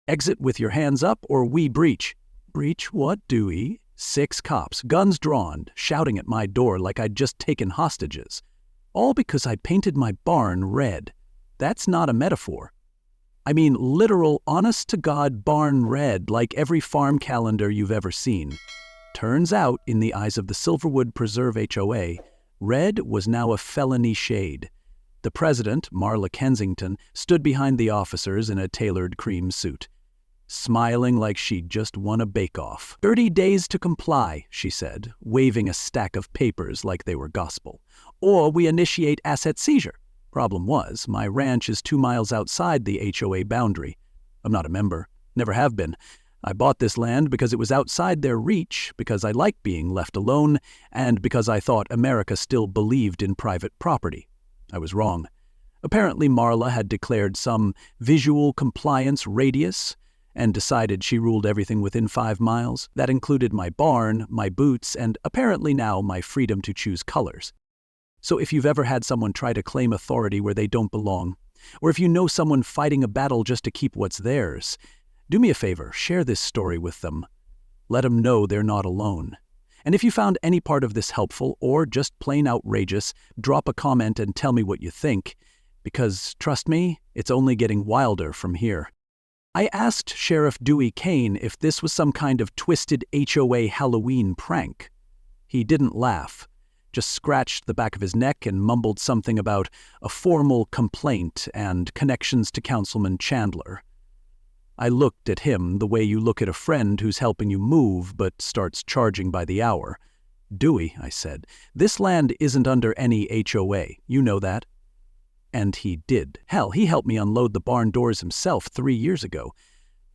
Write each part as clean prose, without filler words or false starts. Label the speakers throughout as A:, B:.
A: Exit with your hands up or we breach. Breach what, Dewey? 6 cops, guns drawn, shouting at my door like I'd just taken hostages. All because I painted my barn red. That's not a metaphor. I mean literal, honest-to-God barn red like every farm calendar you've ever seen. Turns out, in the eyes of the Silverwood Preserve HOA, red was now a felony shade. The president, Marla Kensington, stood behind the officers in a tailored cream suit, smiling like she'd just won a bake-off. 30 days to comply, she said, waving a stack of papers like they were gospel. Or we initiate asset seizure. Problem was, my ranch is 2 miles outside the HOA boundary. I'm not a member, never have been. I bought this land because it was outside their reach, because I liked being left alone, and because I thought America still believed in private property. I was wrong. Apparently Marla had declared some visual compliance radius and decided she ruled everything within 5 miles. That included my barn, my boots, and apparently now my freedom to choose colors. So if you've ever had someone try to claim authority where they don't belong, or if you know someone fighting a battle just to keep what's theirs, do me a favor, share this story with them. Let them know they're not alone. And if you found any part of this helpful or just plain outrageous, drop a comment and tell me what you think, because, trust me, it's only getting wilder from here. I asked Sheriff Dewey Kane if this was some kind of twisted HOA Halloween prank. He didn't laugh, just scratched the back of his neck and mumbled something about a formal complaint and connections to Councilman Chandler. I looked at him the way you look at a friend who's helping you move but starts charging by the hour. Dewey, I said, this land isn't under any HOA. You know that? And he did. Hell, he helped me unload the barn doors himself 3 years ago.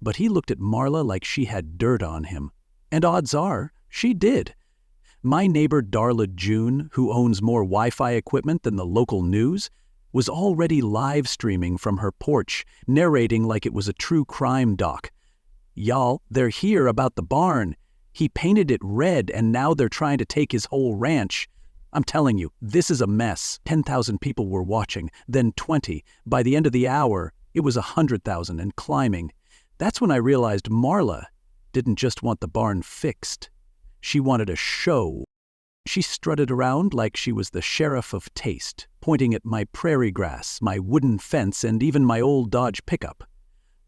A: But he looked at Marla like she had dirt on him. And odds are, she did. My neighbor Darla June, who owns more Wi-Fi equipment than the local news, was already live streaming from her porch, narrating like it was a true crime doc. Y'all, they're here about the barn. He painted it red and now they're trying to take his whole ranch. I'm telling you, this is a mess. 10,000 people were watching, then 20. By the end of the hour, it was 100,000 and climbing. That's when I realized Marla didn't just want the barn fixed. She wanted a show. She strutted around like she was the sheriff of taste, pointing at my prairie grass, my wooden fence, and even my old Dodge pickup.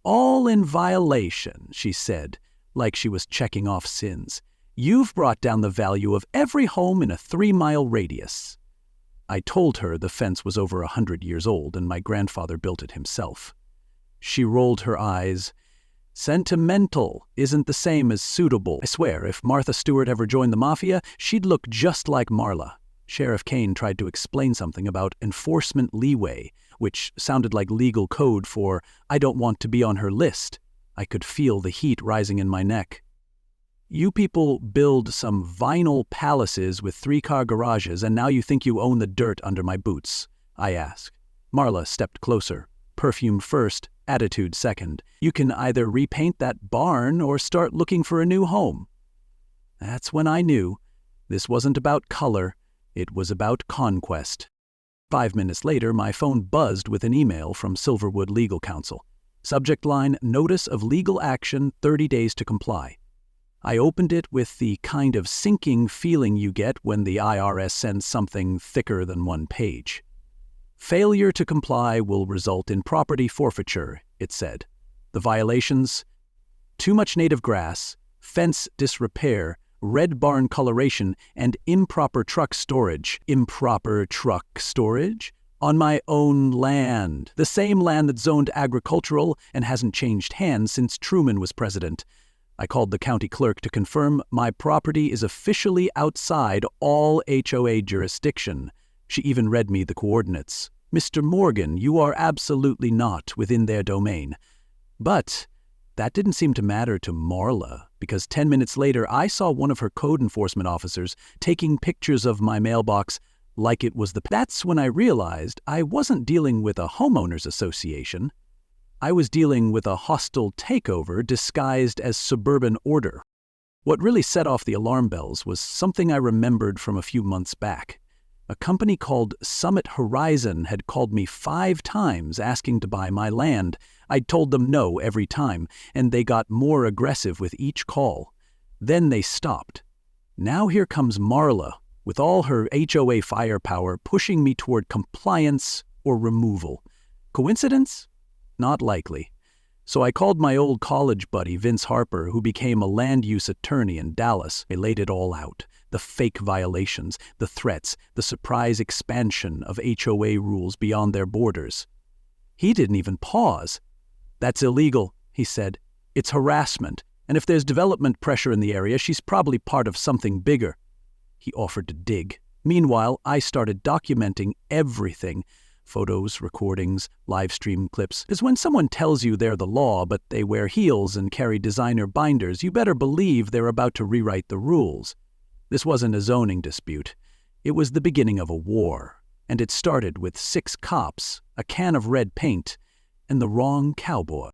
A: All in violation, she said, like she was checking off sins. You've brought down the value of every home in a 3-mile radius. I told her the fence was over 100 years old and my grandfather built it himself. She rolled her eyes. Sentimental isn't the same as suitable. I swear, if Martha Stewart ever joined the mafia, she'd look just like Marla. Sheriff Kane tried to explain something about enforcement leeway, which sounded like legal code for, I don't want to be on her list. I could feel the heat rising in my neck. You people build some vinyl palaces with 3-car garages and now you think you own the dirt under my boots, I asked. Marla stepped closer. Perfume first, attitude second. You can either repaint that barn or start looking for a new home. That's when I knew this wasn't about color, it was about conquest. 5 minutes later, my phone buzzed with an email from Silverwood Legal Counsel. Subject line, Notice of Legal Action, 30 days to comply. I opened it with the kind of sinking feeling you get when the IRS sends something thicker than 1 page. Failure to comply will result in property forfeiture, it said. The violations: too much native grass, fence disrepair, red barn coloration, and improper truck storage. Improper truck storage? On my own land. The same land that's zoned agricultural and hasn't changed hands since Truman was president. I called the county clerk to confirm my property is officially outside all HOA jurisdiction. She even read me the coordinates. Mr. Morgan, you are absolutely not within their domain. But that didn't seem to matter to Marla, because 10 minutes later I saw one of her code enforcement officers taking pictures of my mailbox like it was the... That's when I realized I wasn't dealing with a homeowners association. I was dealing with a hostile takeover disguised as suburban order. What really set off the alarm bells was something I remembered from a few months back. A company called Summit Horizon had called me 5 times asking to buy my land. I told them no every time, and they got more aggressive with each call. Then they stopped. Now here comes Marla, with all her HOA firepower pushing me toward compliance or removal. Coincidence? Not likely. So I called my old college buddy, Vince Harper, who became a land use attorney in Dallas. I laid it all out. The fake violations, the threats, the surprise expansion of HOA rules beyond their borders. He didn't even pause. "That's illegal," he said. "It's harassment, and if there's development pressure in the area, she's probably part of something bigger." He offered to dig. Meanwhile, I started documenting everything. Photos, recordings, live stream clips. Because when someone tells you they're the law, but they wear heels and carry designer binders, you better believe they're about to rewrite the rules. This wasn't a zoning dispute. It was the beginning of a war, and it started with 6 cops, a can of red paint, and the wrong cowboy.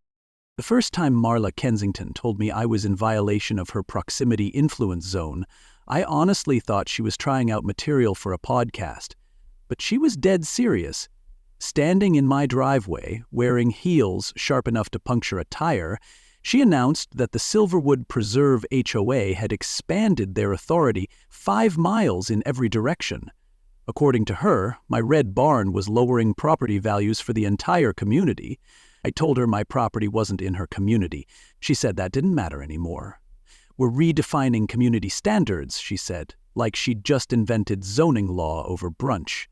A: The first time Marla Kensington told me I was in violation of her proximity influence zone, I honestly thought she was trying out material for a podcast. But she was dead serious. Standing in my driveway, wearing heels sharp enough to puncture a tire, she announced that the Silverwood Preserve HOA had expanded their authority 5 miles in every direction. According to her, my red barn was lowering property values for the entire community. I told her my property wasn't in her community. She said that didn't matter anymore. "We're redefining community standards," she said, like she'd just invented zoning law over brunch.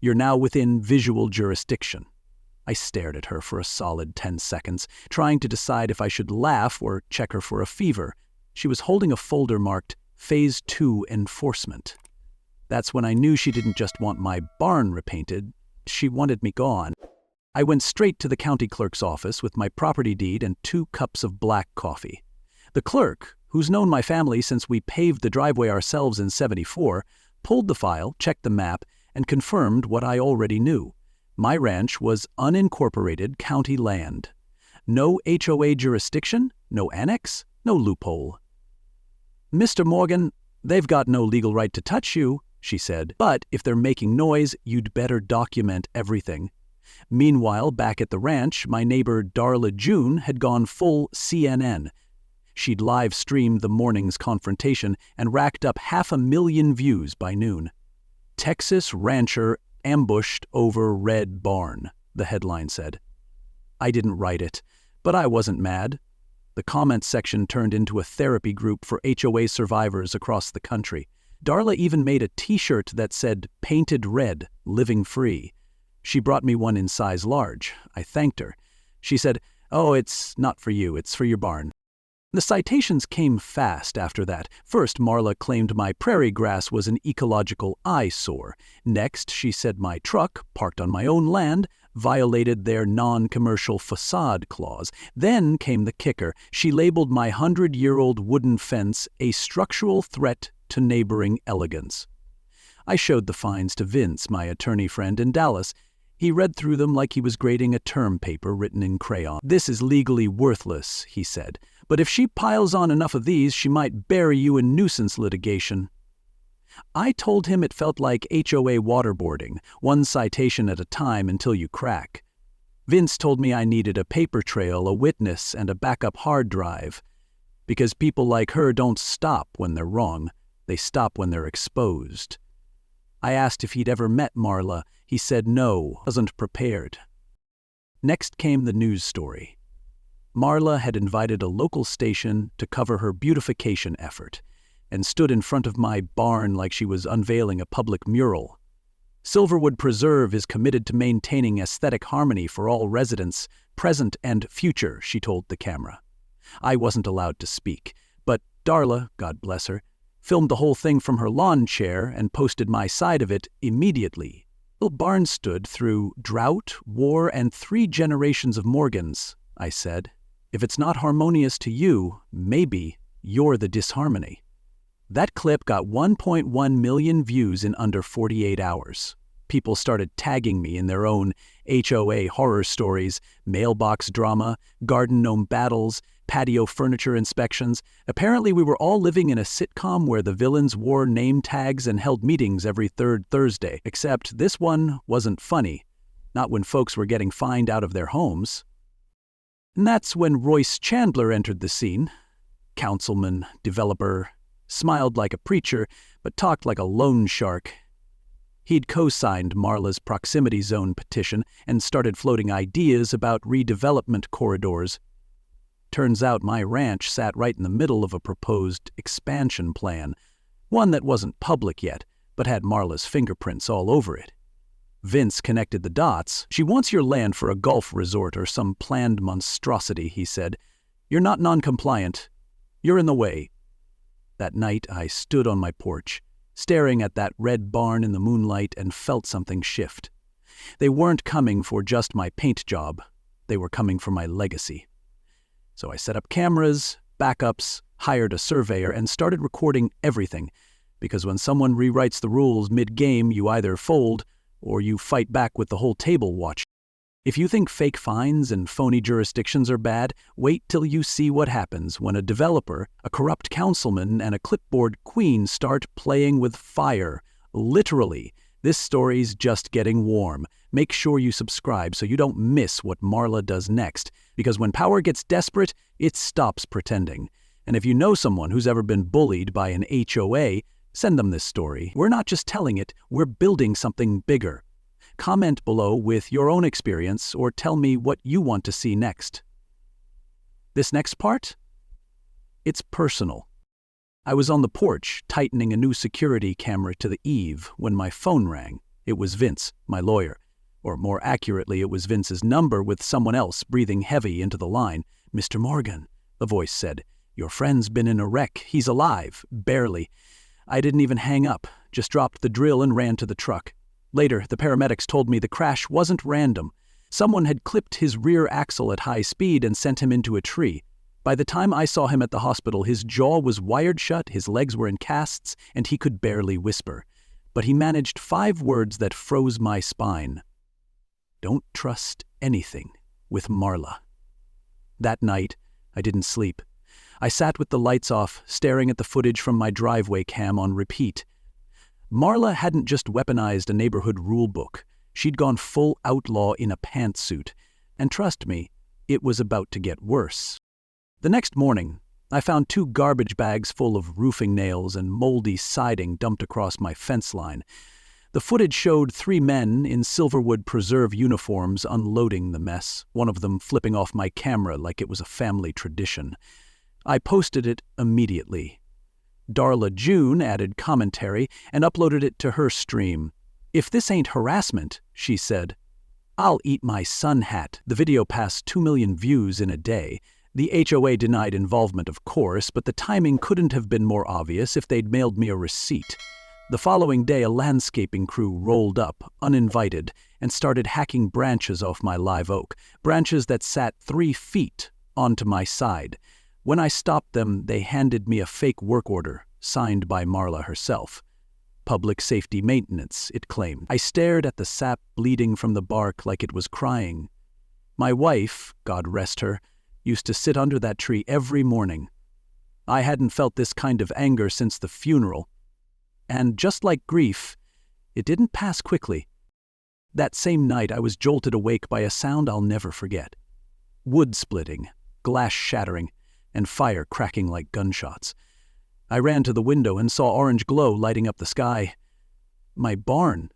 A: "You're now within visual jurisdiction." I stared at her for a solid 10 seconds, trying to decide if I should laugh or check her for a fever. She was holding a folder marked Phase 2 Enforcement. That's when I knew she didn't just want my barn repainted, she wanted me gone. I went straight to the county clerk's office with my property deed and 2 cups of black coffee. The clerk, who's known my family since we paved the driveway ourselves in '74, pulled the file, checked the map, and confirmed what I already knew. My ranch was unincorporated county land. No HOA jurisdiction, no annex, no loophole. "Mr. Morgan, they've got no legal right to touch you," she said, "but if they're making noise, you'd better document everything." Meanwhile, back at the ranch, my neighbor Darla June had gone full CNN. She'd live-streamed the morning's confrontation and racked up 500,000 views by noon. "Texas rancher ambushed over red barn," the headline said. I didn't write it, but I wasn't mad. The comment section turned into a therapy group for HOA survivors across the country. Darla even made a t-shirt that said, "Painted Red, Living Free." She brought me one in size large. I thanked her. She said, "Oh, it's not for you, it's for your barn." The citations came fast after that. First, Marla claimed my prairie grass was an ecological eyesore. Next, she said my truck, parked on my own land, violated their non-commercial facade clause. Then came the kicker. She labeled my 100-year-old wooden fence a structural threat to neighboring elegance. I showed the fines to Vince, my attorney friend in Dallas. He read through them like he was grading a term paper written in crayon. "This is legally worthless," he said. "But if she piles on enough of these, she might bury you in nuisance litigation." I told him it felt like HOA waterboarding, 1 citation at a time until you crack. Vince told me I needed a paper trail, a witness, and a backup hard drive. Because people like her don't stop when they're wrong. They stop when they're exposed. I asked if he'd ever met Marla. He said no, wasn't prepared. Next came the news story. Marla had invited a local station to cover her beautification effort and stood in front of my barn like she was unveiling a public mural. "Silverwood Preserve is committed to maintaining aesthetic harmony for all residents, present and future," she told the camera. I wasn't allowed to speak, but Darla, God bless her, filmed the whole thing from her lawn chair and posted my side of it immediately. The barn stood through drought, war, and 3 generations of Morgans, I said. If it's not harmonious to you, maybe you're the disharmony. That clip got 1.1 million views in under 48 hours. People started tagging me in their own HOA horror stories, mailbox drama, garden gnome battles, patio furniture inspections. Apparently we were all living in a sitcom where the villains wore name tags and held meetings every 3rd Thursday, except this one wasn't funny. Not when folks were getting fined out of their homes. And that's when Royce Chandler entered the scene. Councilman, developer, smiled like a preacher, but talked like a loan shark. He'd co-signed Marla's proximity zone petition and started floating ideas about redevelopment corridors. Turns out my ranch sat right in the middle of a proposed expansion plan, one that wasn't public yet, but had Marla's fingerprints all over it. Vince connected the dots. "She wants your land for a golf resort or some planned monstrosity," he said. "You're not non-compliant. You're in the way." That night I stood on my porch, staring at that red barn in the moonlight, and felt something shift. They weren't coming for just my paint job. They were coming for my legacy. So I set up cameras, backups, hired a surveyor, and started recording everything, because when someone rewrites the rules mid-game, you either fold or you fight back with the whole table watching. If you think fake fines and phony jurisdictions are bad, wait till you see what happens when a developer, a corrupt councilman, and a clipboard queen start playing with fire. Literally. This story's just getting warm. Make sure you subscribe so you don't miss what Marla does next, because when power gets desperate, it stops pretending. And if you know someone who's ever been bullied by an HOA, send them this story. We're not just telling it, we're building something bigger. Comment below with your own experience or tell me what you want to see next. This next part? It's personal. I was on the porch, tightening a new security camera to the eave, when my phone rang. It was Vince, my lawyer. Or more accurately, it was Vince's number with someone else breathing heavy into the line. "Mr. Morgan," the voice said. "Your friend's been in a wreck. He's alive. Barely." I didn't even hang up, just dropped the drill and ran to the truck. Later, the paramedics told me the crash wasn't random. Someone had clipped his rear axle at high speed and sent him into a tree. By the time I saw him at the hospital, his jaw was wired shut, his legs were in casts, and he could barely whisper. But he managed 5 words that froze my spine. "Don't trust anything with Marla." That night, I didn't sleep. I sat with the lights off, staring at the footage from my driveway cam on repeat. Marla hadn't just weaponized a neighborhood rulebook. She'd gone full outlaw in a pantsuit. And trust me, it was about to get worse. The next morning, I found 2 garbage bags full of roofing nails and moldy siding dumped across my fence line. The footage showed 3 men in Silverwood Preserve uniforms unloading the mess, one of them flipping off my camera like it was a family tradition. I posted it immediately. Darla June added commentary and uploaded it to her stream. "If this ain't harassment," she said, "I'll eat my sun hat." The video passed 2 million views in a day. The HOA denied involvement, of course, but the timing couldn't have been more obvious if they'd mailed me a receipt. The following day, a landscaping crew rolled up, uninvited, and started hacking branches off my live oak, branches that sat 3 feet onto my side. When I stopped them, they handed me a fake work order, signed by Marla herself. "Public safety maintenance," it claimed. I stared at the sap bleeding from the bark like it was crying. My wife, God rest her, used to sit under that tree every morning. I hadn't felt this kind of anger since the funeral. And just like grief, it didn't pass quickly. That same night, I was jolted awake by a sound I'll never forget. Wood splitting, glass shattering, and fire cracking like gunshots. I ran to the window and saw orange glow lighting up the sky. My barn,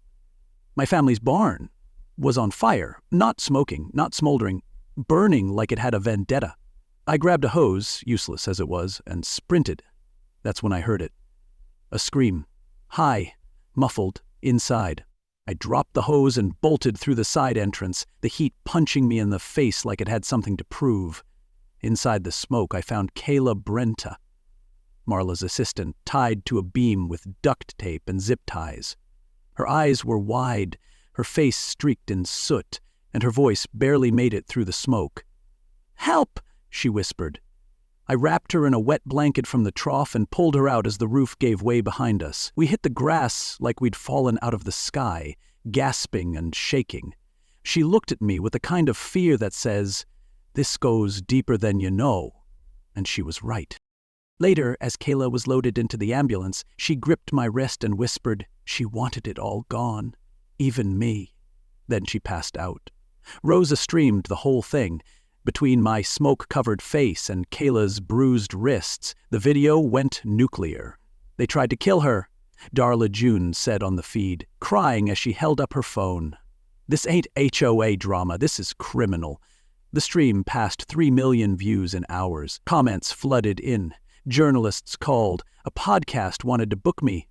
A: my family's barn, was on fire, not smoking, not smoldering, burning like it had a vendetta. I grabbed a hose, useless as it was, and sprinted. That's when I heard it. A scream. High, muffled, inside. I dropped the hose and bolted through the side entrance, the heat punching me in the face like it had something to prove. Inside the smoke, I found Kayla Brenta, Marla's assistant, tied to a beam with duct tape and zip ties. Her eyes were wide, her face streaked in soot, and her voice barely made it through the smoke. "Help!" she whispered. I wrapped her in a wet blanket from the trough and pulled her out as the roof gave way behind us. We hit the grass like we'd fallen out of the sky, gasping and shaking. She looked at me with the kind of fear that says, "This goes deeper than you know," and she was right. Later, as Kayla was loaded into the ambulance, she gripped my wrist and whispered, "She wanted it all gone, even me." Then she passed out. Rosa streamed the whole thing. Between my smoke-covered face and Kayla's bruised wrists, the video went nuclear. "They tried to kill her," Darla June said on the feed, crying as she held up her phone. "This ain't HOA drama, this is criminal." The stream passed 3 million views in hours. Comments flooded in. Journalists called. A podcast wanted to book me.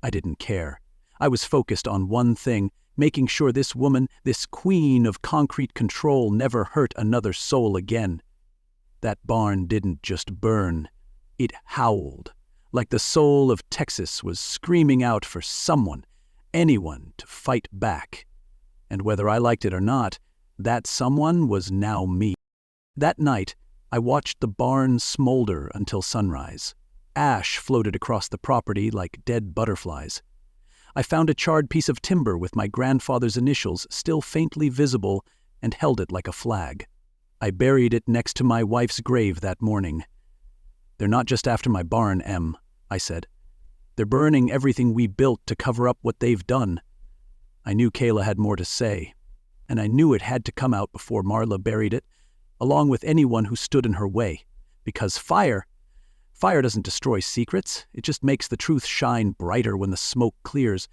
A: I didn't care. I was focused on one thing, making sure this woman, this queen of concrete control, never hurt another soul again. That barn didn't just burn. It howled, like the soul of Texas was screaming out for someone, anyone, to fight back. And whether I liked it or not, that someone was now me. That night, I watched the barn smolder until sunrise. Ash floated across the property like dead butterflies. I found a charred piece of timber with my grandfather's initials still faintly visible and held it like a flag. I buried it next to my wife's grave that morning. "They're not just after my barn, Em," I said. "They're burning everything we built to cover up what they've done." I knew Kayla had more to say, and I knew it had to come out before Marla buried it, along with anyone who stood in her way. Because fire doesn't destroy secrets, it just makes the truth shine brighter when the smoke clears.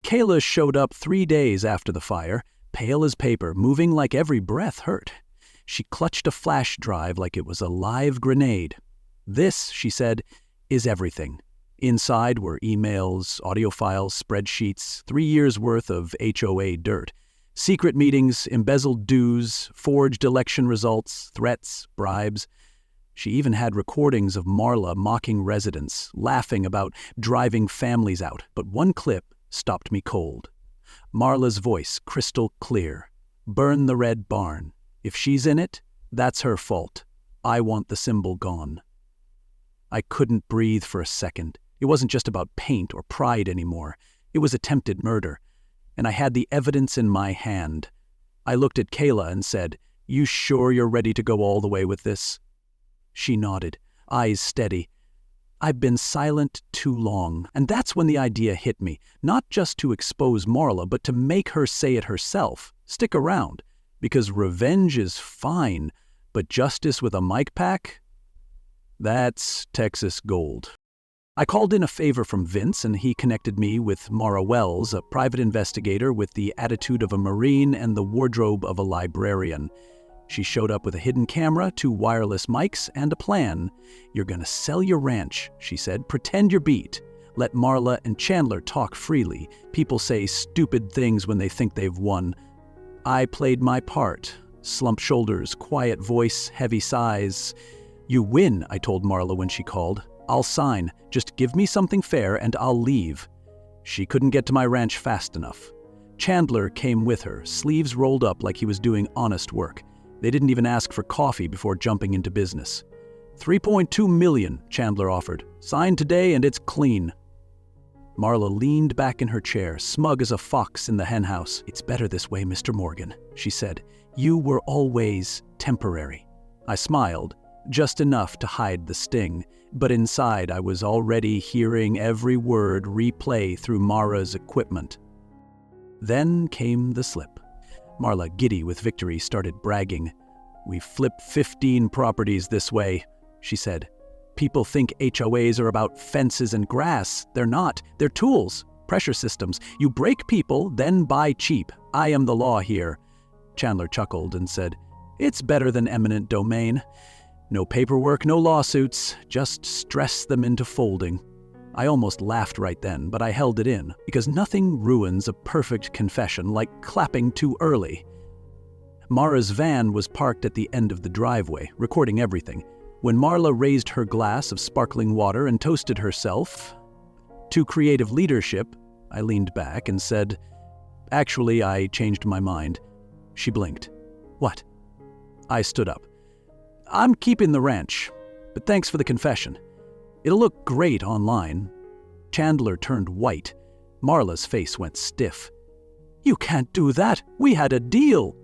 A: Kayla showed up 3 days after the fire, pale as paper, moving like every breath hurt. She clutched a flash drive like it was a live grenade. "This," she said, "is everything." Inside were emails, audio files, spreadsheets, 3 years' worth of HOA dirt. Secret meetings, embezzled dues, forged election results, threats, bribes. She even had recordings of Marla mocking residents, laughing about driving families out. But one clip stopped me cold. Marla's voice, crystal clear. "Burn the red barn. If she's in it, that's her fault. I want the symbol gone." I couldn't breathe for a second. It wasn't just about paint or pride anymore. It was attempted murder. And I had the evidence in my hand. I looked at Kayla and said, "You sure you're ready to go all the way with this?" She nodded, eyes steady. I've been silent too long, and that's when the idea hit me, not just to expose Marla, but to make her say it herself. Stick around, because revenge is fine, but justice with a mic pack? That's Texas gold. I called in a favor from Vince, and he connected me with Mara Wells, a private investigator with the attitude of a Marine and the wardrobe of a librarian. She showed up with a hidden camera, 2 wireless mics, and a plan. "You're gonna sell your ranch," she said. "Pretend you're beat. Let Marla and Chandler talk freely. People say stupid things when they think they've won." I played my part. Slumped shoulders, quiet voice, heavy sighs. "You win," I told Marla when she called. "I'll sign. Just give me something fair and I'll leave." She couldn't get to my ranch fast enough. Chandler came with her, sleeves rolled up like he was doing honest work. They didn't even ask for coffee before jumping into business. $3.2 million, Chandler offered. "Sign today and it's clean." Marla leaned back in her chair, smug as a fox in the henhouse. "It's better this way, Mr. Morgan," she said. "You were always temporary." I smiled, just enough to hide the sting, but inside I was already hearing every word replay through Mara's equipment. Then came the slip. Marla, giddy with victory, started bragging. "We've flipped 15 properties this way," she said. "People think HOAs are about fences and grass. They're not. They're tools, pressure systems. You break people, then buy cheap. I am the law here." Chandler chuckled and said, "It's better than eminent domain. No paperwork, no lawsuits, just stress them into folding." I almost laughed right then, but I held it in, because nothing ruins a perfect confession like clapping too early. Mara's van was parked at the end of the driveway, recording everything. When Marla raised her glass of sparkling water and toasted herself to creative leadership, I leaned back and said, "Actually, I changed my mind." She blinked. "What?" I stood up. "I'm keeping the ranch, but thanks for the confession. It'll look great online." Chandler turned white. Marla's face went stiff. "You can't do that. We had a deal."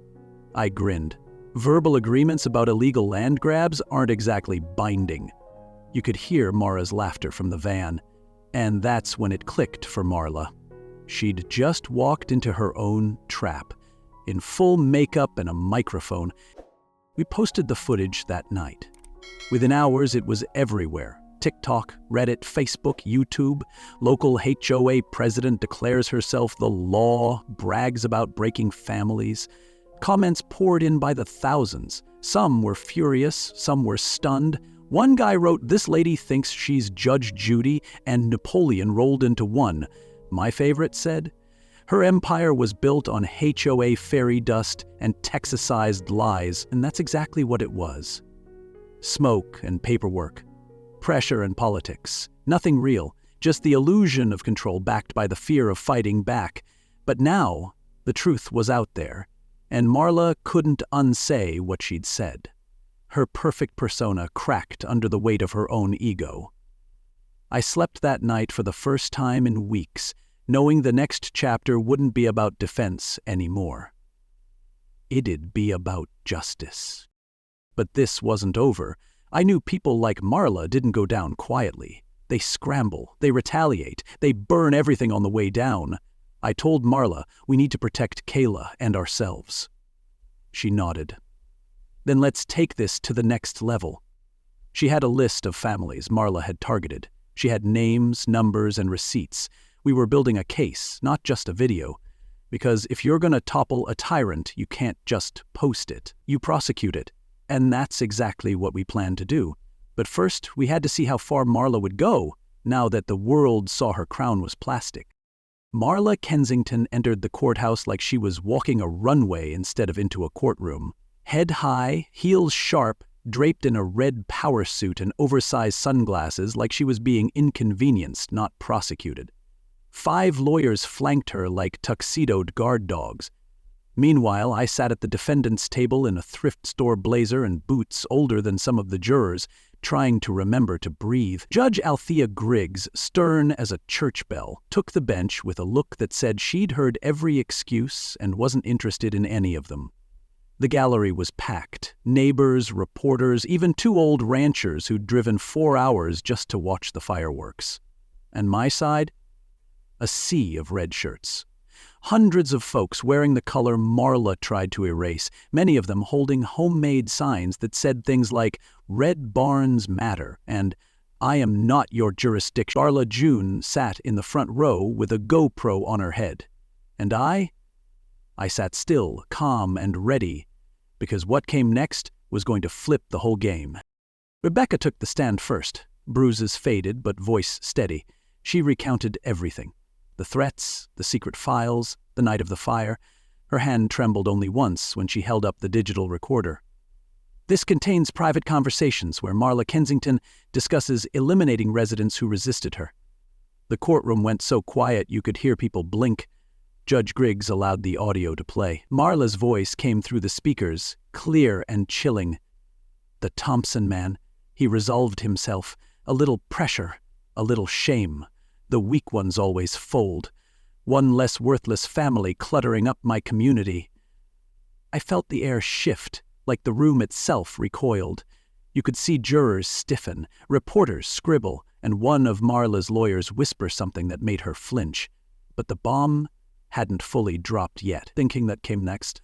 A: I grinned. Verbal agreements about illegal land grabs aren't exactly binding. You could hear Mara's laughter from the van. And that's when it clicked for Marla. She'd just walked into her own trap, in full makeup and a microphone. We posted the footage that night. Within hours, it was everywhere. TikTok, Reddit, Facebook, YouTube. Local HOA president declares herself the law, brags about breaking families. Comments poured in by the thousands. Some were furious, some were stunned. One guy wrote, "This lady thinks she's Judge Judy and Napoleon rolled into one." My favorite said, "Her empire was built on HOA fairy dust and Texasized lies," and that's exactly what it was. Smoke and paperwork, pressure and politics, nothing real, just the illusion of control backed by the fear of fighting back. But now, the truth was out there, and Marla couldn't unsay what she'd said. Her perfect persona cracked under the weight of her own ego. I slept that night for the first time in weeks, knowing the next chapter wouldn't be about defense anymore. It'd be about justice. But this wasn't over. I knew people like Marla didn't go down quietly. They scramble, they retaliate, they burn everything on the way down. I told Marla we need to protect Kayla and ourselves. She nodded. Then let's take this to the next level. She had a list of families Marla had targeted. She had names, numbers, and receipts. We were building a case, not just a video. Because if you're gonna topple a tyrant, you can't just post it. You prosecute it. And that's exactly what we planned to do. But first, we had to see how far Marla would go, now that the world saw her crown was plastic. Marla Kensington entered the courthouse like she was walking a runway instead of into a courtroom. Head high, heels sharp, draped in a red power suit and oversized sunglasses like she was being inconvenienced, not prosecuted. 5 lawyers flanked her like tuxedoed guard dogs. Meanwhile, I sat at the defendant's table in a thrift store blazer and boots older than some of the jurors, trying to remember to breathe. Judge Althea Griggs, stern as a church bell, took the bench with a look that said she'd heard every excuse and wasn't interested in any of them. The gallery was packed. Neighbors, reporters, even 2 old ranchers who'd driven 4 hours just to watch the fireworks. And my side? A sea of red shirts. Hundreds of folks wearing the color Marla tried to erase, many of them holding homemade signs that said things like, "Red Barns Matter," and "I am not your jurisdiction." Darla June sat in the front row with a GoPro on her head. And I sat still, calm and ready, because what came next was going to flip the whole game. Rebecca took the stand first, bruises faded but voice steady. She recounted everything. The threats, the secret files, the night of the fire. Her hand trembled only once when she held up the digital recorder. This contains private conversations where Marla Kensington discusses eliminating residents who resisted her. The courtroom went so quiet you could hear people blink. Judge Griggs allowed the audio to play. Marla's voice came through the speakers, clear and chilling. The Thompson man, he resolved himself. A little pressure, a little shame. The weak ones always fold. One less worthless family cluttering up my community. I felt the air shift, like the room itself recoiled. You could see jurors stiffen, reporters scribble, and one of Marla's lawyers whisper something that made her flinch. But the bomb hadn't fully dropped yet. Thinking that came next.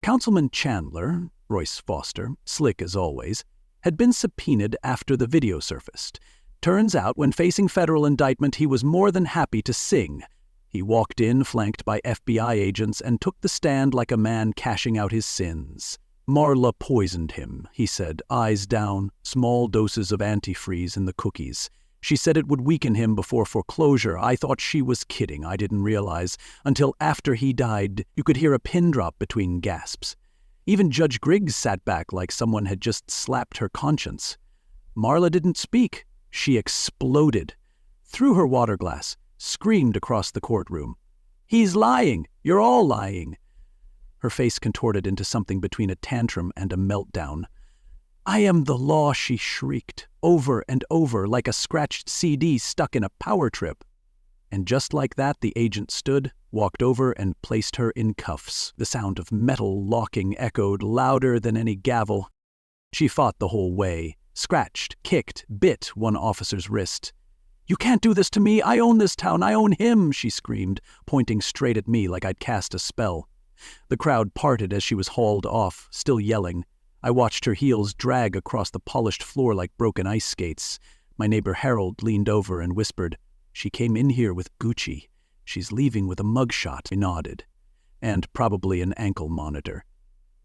A: Councilman Chandler, Royce Foster, slick as always, had been subpoenaed after the video surfaced. Turns out, when facing federal indictment, he was more than happy to sing. He walked in, flanked by FBI agents, and took the stand like a man cashing out his sins. Marla poisoned him, he said, eyes down, small doses of antifreeze in the cookies. She said it would weaken him before foreclosure. I thought she was kidding. I didn't realize. Until after he died, you could hear a pin drop between gasps. Even Judge Griggs sat back like someone had just slapped her conscience. Marla didn't speak. She exploded, threw her water glass, screamed across the courtroom. "He's lying! You're all lying!" Her face contorted into something between a tantrum and a meltdown. "I am the law," she shrieked, over and over like a scratched CD stuck in a power trip. And just like that, the agent stood, walked over, and placed her in cuffs. The sound of metal locking echoed louder than any gavel. She fought the whole way. Scratched, kicked, bit one officer's wrist. "You can't do this to me! I own this town! I own him!" she screamed, pointing straight at me like I'd cast a spell. The crowd parted as she was hauled off, still yelling. I watched her heels drag across the polished floor like broken ice skates. My neighbor Harold leaned over and whispered, "She came in here with Gucci. She's leaving with a mugshot." I nodded. And probably an ankle monitor.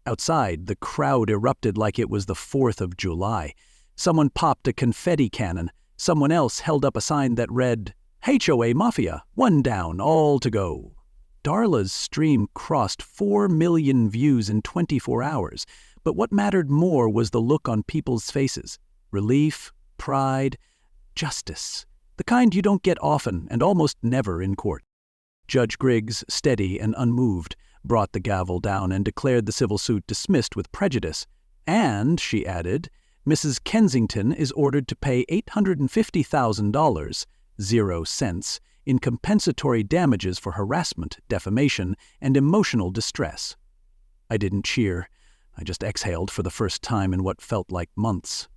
A: Outside, the crowd erupted like it was the 4th of July. Someone popped a confetti cannon. Someone else held up a sign that read, "HOA Mafia, 1 down, all to go." Darla's stream crossed 4 million views in 24 hours, but what mattered more was the look on people's faces. Relief, pride, justice. The kind you don't get often and almost never in court. Judge Griggs, steady and unmoved, brought the gavel down and declared the civil suit dismissed with prejudice. And, she added, Mrs. Kensington is ordered to pay $850,000, 0 cents, in compensatory damages for harassment, defamation, and emotional distress. I didn't cheer. I just exhaled for the first time in what felt like months.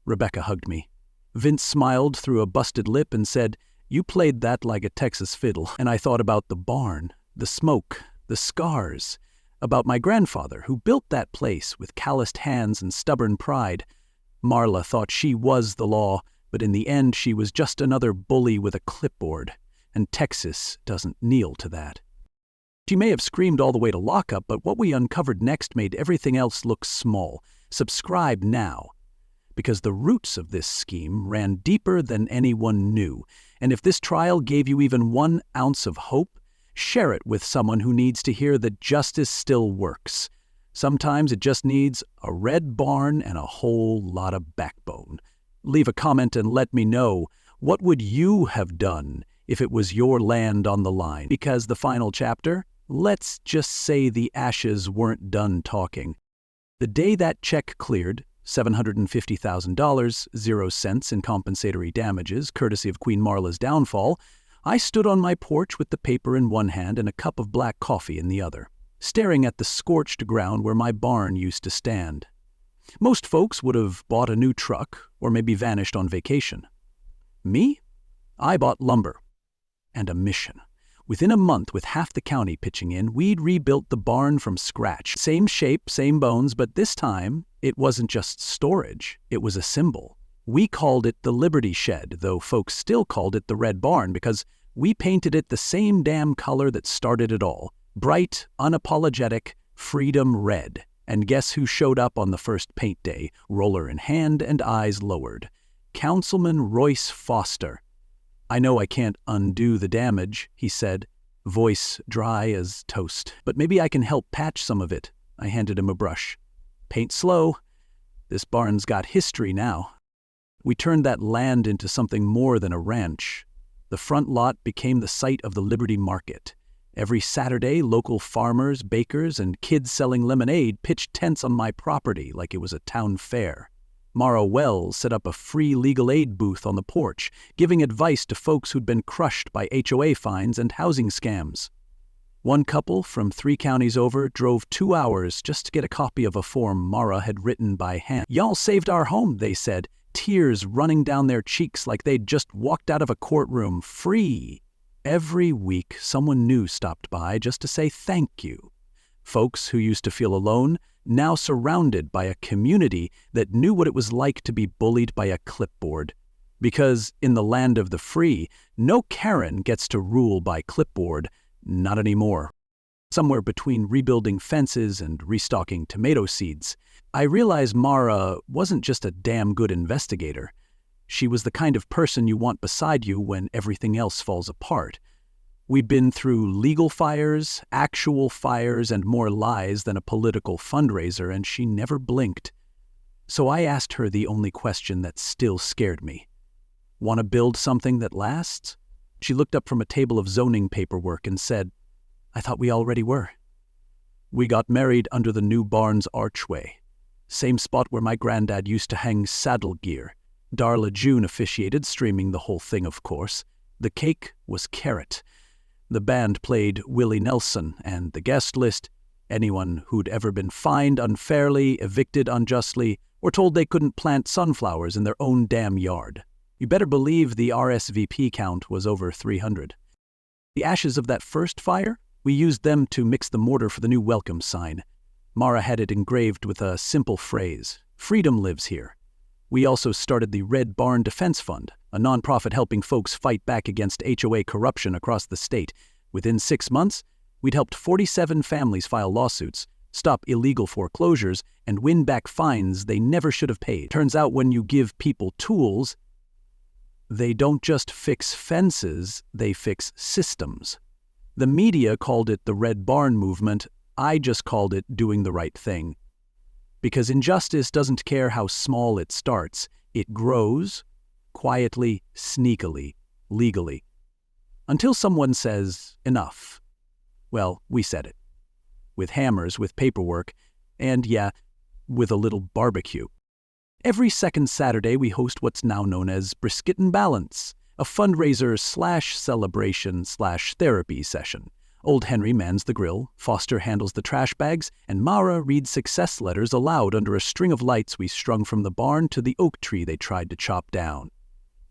A: Rebecca hugged me. Vince smiled through a busted lip and said, "You played that like a Texas fiddle." And I thought about the barn, the smoke, the scars, about my grandfather who built that place with calloused hands and stubborn pride. Marla thought she was the law, but in the end she was just another bully with a clipboard, and Texas doesn't kneel to that. She may have screamed all the way to lockup, but what we uncovered next made everything else look small. Subscribe now. Because the roots of this scheme ran deeper than anyone knew, and if this trial gave you even 1 ounce of hope, share it with someone who needs to hear that justice still works. Sometimes it just needs a red barn and a whole lot of backbone. Leave a comment and let me know, what would you have done if it was your land on the line? Because the final chapter, let's just say the ashes weren't done talking. The day that check cleared, $750,000, 0 cents in compensatory damages, courtesy of Queen Marla's downfall, I stood on my porch with the paper in one hand and a cup of black coffee in the other, staring at the scorched ground where my barn used to stand. Most folks would have bought a new truck or maybe vanished on vacation. Me? I bought lumber and a mission. Within a month, with half the county pitching in, we'd rebuilt the barn from scratch. Same shape, same bones, but this time, it wasn't just storage, it was a symbol. We called it the Liberty Shed, though folks still called it the Red Barn because we painted it the same damn color that started it all. Bright, unapologetic, freedom red. And guess who showed up on the first paint day, roller in hand and eyes lowered? Councilman Royce Foster. "I know I can't undo the damage," he said, voice dry as toast. "But maybe I can help patch some of it." I handed him a brush. "Paint slow. This barn's got history now." We turned that land into something more than a ranch. The front lot became the site of the Liberty Market. Every Saturday, local farmers, bakers, and kids selling lemonade pitched tents on my property like it was a town fair. Mara Wells set up a free legal aid booth on the porch, giving advice to folks who'd been crushed by HOA fines and housing scams. One couple from 3 counties over drove 2 hours just to get a copy of a form Mara had written by hand. "Y'all saved our home," they said, tears running down their cheeks like they'd just walked out of a courtroom, free. Every week, someone new stopped by just to say thank you. Folks who used to feel alone, now surrounded by a community that knew what it was like to be bullied by a clipboard. Because in the land of the free, no Karen gets to rule by clipboard, not anymore. Somewhere between rebuilding fences and restocking tomato seeds, I realized Mara wasn't just a damn good investigator. She was the kind of person you want beside you when everything else falls apart. We'd been through legal fires, actual fires, and more lies than a political fundraiser, and she never blinked. So I asked her the only question that still scared me. "Want to build something that lasts?" She looked up from a table of zoning paperwork and said, "I thought we already were." We got married under the new barn's archway. Same spot where my granddad used to hang saddle gear. Darla June officiated, streaming the whole thing, of course. The cake was carrot. The band played Willie Nelson, and the guest list, anyone who'd ever been fined unfairly, evicted unjustly, or told they couldn't plant sunflowers in their own damn yard. You better believe the RSVP count was over 300. The ashes of that first fire, we used them to mix the mortar for the new welcome sign. Mara had it engraved with a simple phrase, "Freedom lives here." We also started the Red Barn Defense Fund, a nonprofit helping folks fight back against HOA corruption across the state. Within 6 months, we'd helped 47 families file lawsuits, stop illegal foreclosures, and win back fines they never should have paid. Turns out when you give people tools, they don't just fix fences, they fix systems. The media called it the Red Barn movement. I just called it doing the right thing. Because injustice doesn't care how small it starts. It grows, quietly, sneakily, legally. Until someone says, enough. Well, we said it. With hammers, with paperwork, and yeah, with a little barbecue. Every second Saturday we host what's now known as Brisket and Balance, a fundraiser/celebration/therapy session. Old Henry mans the grill, Foster handles the trash bags, and Mara reads success letters aloud under a string of lights we strung from the barn to the oak tree they tried to chop down.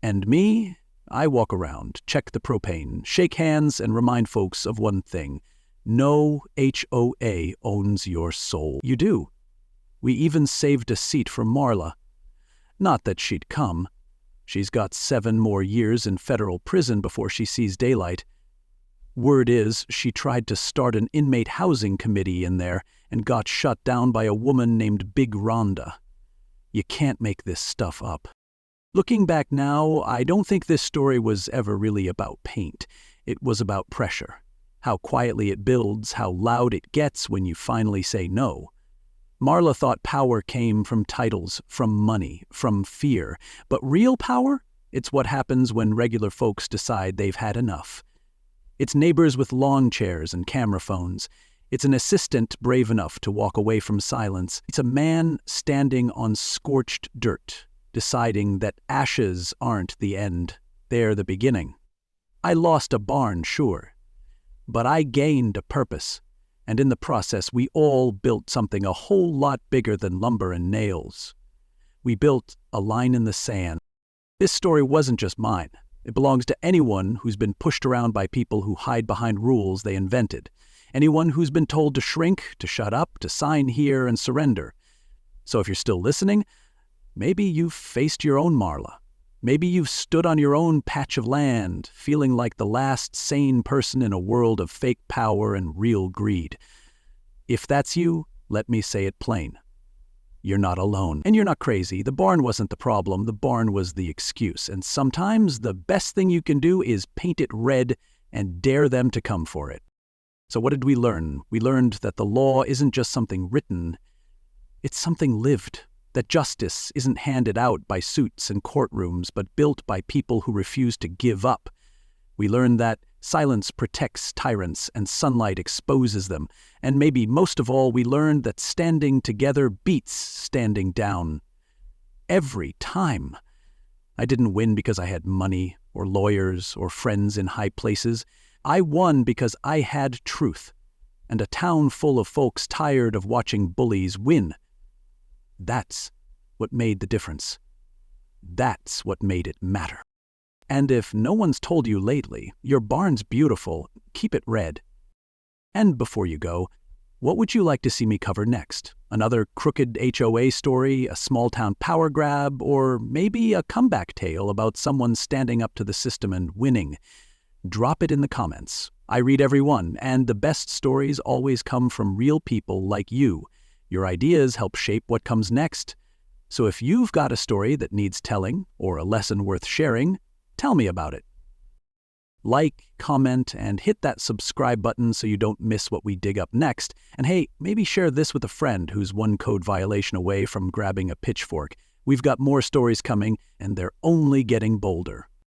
A: And me, I walk around, check the propane, shake hands, and remind folks of one thing. No HOA owns your soul. You do. We even saved a seat for Marla. Not that she'd come. She's got 7 more years in federal prison before she sees daylight. Word is, she tried to start an inmate housing committee in there and got shut down by a woman named Big Rhonda. You can't make this stuff up. Looking back now, I don't think this story was ever really about paint. It was about pressure. How quietly it builds, how loud it gets when you finally say no. Marla thought power came from titles, from money, from fear. But real power? It's what happens when regular folks decide they've had enough. It's neighbors with lawn chairs and camera phones. It's an assistant brave enough to walk away from silence. It's a man standing on scorched dirt, deciding that ashes aren't the end, they're the beginning. I lost a barn, sure, but I gained a purpose, and in the process we all built something a whole lot bigger than lumber and nails. We built a line in the sand. This story wasn't just mine. It belongs to anyone who's been pushed around by people who hide behind rules they invented. Anyone who's been told to shrink, to shut up, to sign here and surrender. So if you're still listening, maybe you've faced your own Marla. Maybe you've stood on your own patch of land, feeling like the last sane person in a world of fake power and real greed. If that's you, let me say it plain. You're not alone. And you're not crazy. The barn wasn't the problem. The barn was the excuse. And sometimes the best thing you can do is paint it red and dare them to come for it. So what did we learn? We learned that the law isn't just something written. It's something lived. That justice isn't handed out by suits and courtrooms, but built by people who refuse to give up. We learned that silence protects tyrants and sunlight exposes them. And maybe most of all, we learned that standing together beats standing down. Every time. I didn't win because I had money or lawyers or friends in high places. I won because I had truth, and a town full of folks tired of watching bullies win. That's what made the difference. That's what made it matter. And if no one's told you lately, your barn's beautiful, keep it red. And before you go, what would you like to see me cover next? Another crooked HOA story, a small-town power grab, or maybe a comeback tale about someone standing up to the system and winning? Drop it in the comments. I read every one, and the best stories always come from real people like you. Your ideas help shape what comes next. So if you've got a story that needs telling, or a lesson worth sharing, tell me about it. Like, comment, and hit that subscribe button so you don't miss what we dig up next. And hey, maybe share this with a friend who's one code violation away from grabbing a pitchfork. We've got more stories coming, and they're only getting bolder.